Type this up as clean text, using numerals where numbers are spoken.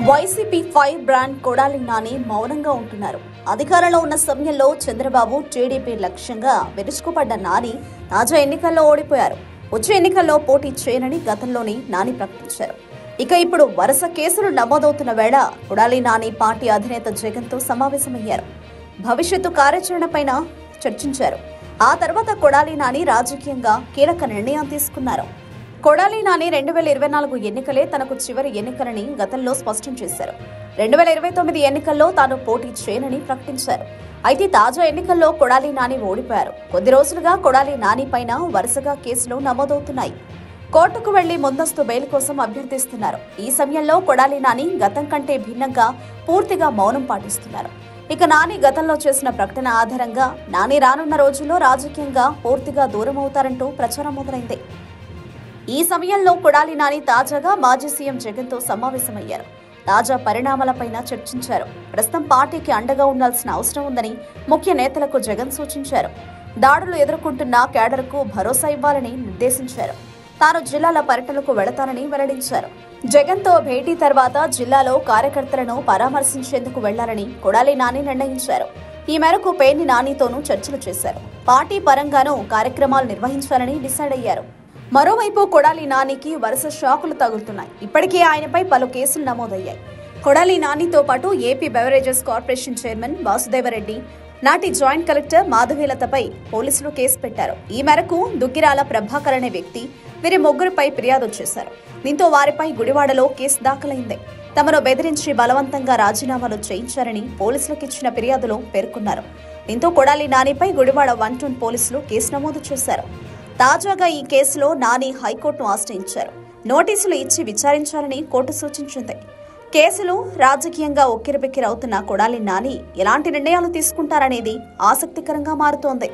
YCP fire brand Kodali Nani మౌనంగా ఉంటున్నారు. అధికారంలో ఉన్న సమయంలో చంద్రబాబు టీడీపీ లక్ష్యంగా విరుచుకుపడ్డ నాని తాజా ఎన్నికల్లో ఓడిపోయారు. వచ్చే ఎన్నికల్లో పోటీ చేయనని గతంలోనే నాని ప్రకటించారు. ఇక ఇప్పుడు వరుస కేసులు నమోదవుతున్న వేళ కొడాలి నాని పార్టీ అధినేత జగన్తో సమావేశమయ్యారు. భవిష్యత్తు కార్యాచరణపైన చర్చించారు. ఆ తర్వాత కొడాలి నాని రాజకీయంగా కీలక నిర్ణయం తీసుకున్నారు. కొడాలి నాని 2024 ఎన్నికలే తనకు చివరి ఎన్నికలని గతంలో స్పష్టం చేశారు. 2029 ఎన్నికల్లో తాను పోటీ చేయనని ప్రకటించారు. అయితే తాజా ఎన్నికల్లో కొడాలి నాని ఓడిపోయారు. కొద్ది రోజులుగా కొడాలి నాని పైన వరుసగా కేసులు నమోదవుతున్నాయి. కోర్టుకు వెళ్లి ముందస్తు బెయిల్ కోసం అభ్యర్థిస్తున్నారు. ఈ సమయంలో కొడాలి నాని గతం కంటే భిన్నంగా పూర్తిగా మౌనం పాటిస్తున్నారు. ఇక నాని గతంలో చేసిన ప్రకటన ఆధారంగా నాని రానున్న రోజుల్లో రాజకీయంగా పూర్తిగా దూరం అవుతారంటూ ప్రచారం మొదలైంది. ఈ సమయంలో కొడాలి నాని తాజాగా మాజీ సీఎం జగన్తో సమావేశమయ్యారు. తాజా పరిణామాలపైన చర్చించారు. ప్రస్తుతం పార్టీకి అండగా ఉండాల్సిన అవసరం ఉందని ముఖ్య నేతలకు జగన్ సూచించారు. దాడులు ఎదుర్కొంటున్న కేడర్కు భరోసా ఇవ్వాలని నిర్దేశించారు. తాను జిల్లాల పర్యటనకు వెళతానని వెల్లడించారు. జగన్తో భేటీ తర్వాత జిల్లాలో కార్యకర్తలను పరామర్శించేందుకు వెళ్లాలని కొడాలి నాని నిర్ణయించారు. ఈ మేరకు పేర్ని నానితోనూ చర్చలు చేశారు. పార్టీ పరంగానూ కార్యక్రమాలు నిర్వహించాలని డిసైడ్ అయ్యారు. మరోవైపు కొడాలి నానికి వరుస షాకులు తగులుతున్నాయి. ఇప్పటికే ఆయనపై పలు కేసులు నమోదయ్యాయి. కొడాలి నానితో పాటు AP beverages corporation chairman Vasudeva Reddy, నాటి జాయింట్ కలెక్టర్ మాధవీలతపై పోలీసులు కేసు పెట్టారు. ఈ మేరకు దుగ్గిరాల ప్రభాకర్ అనే వ్యక్తి వీరి ముగ్గురిపై ఫిర్యాదు చేశారు. దీంతో వారిపై గుడివాడలో కేసు దాఖలైంది. తమను బెదిరించి బలవంతంగా రాజీనామాలు చేయించారని పోలీసులకు ఇచ్చిన ఫిర్యాదులో పేర్కొన్నారు. దీంతో కొడాలి నానిపై గుడివాడ 1 పోలీసులు కేసు నమోదు చేశారు. తాజాగా ఈ కేసులో నాని హైకోర్టును ఆశ్రయించారు. నోటీసులు ఇచ్చి విచారించాలని కోర్టు సూచించింది. కేసులు రాజకీయంగా ఉక్కిరిబిక్కిరవుతున్న కొడాలి నాని ఎలాంటి నిర్ణయాలు తీసుకుంటారనేది ఆసక్తికరంగా మారుతోంది.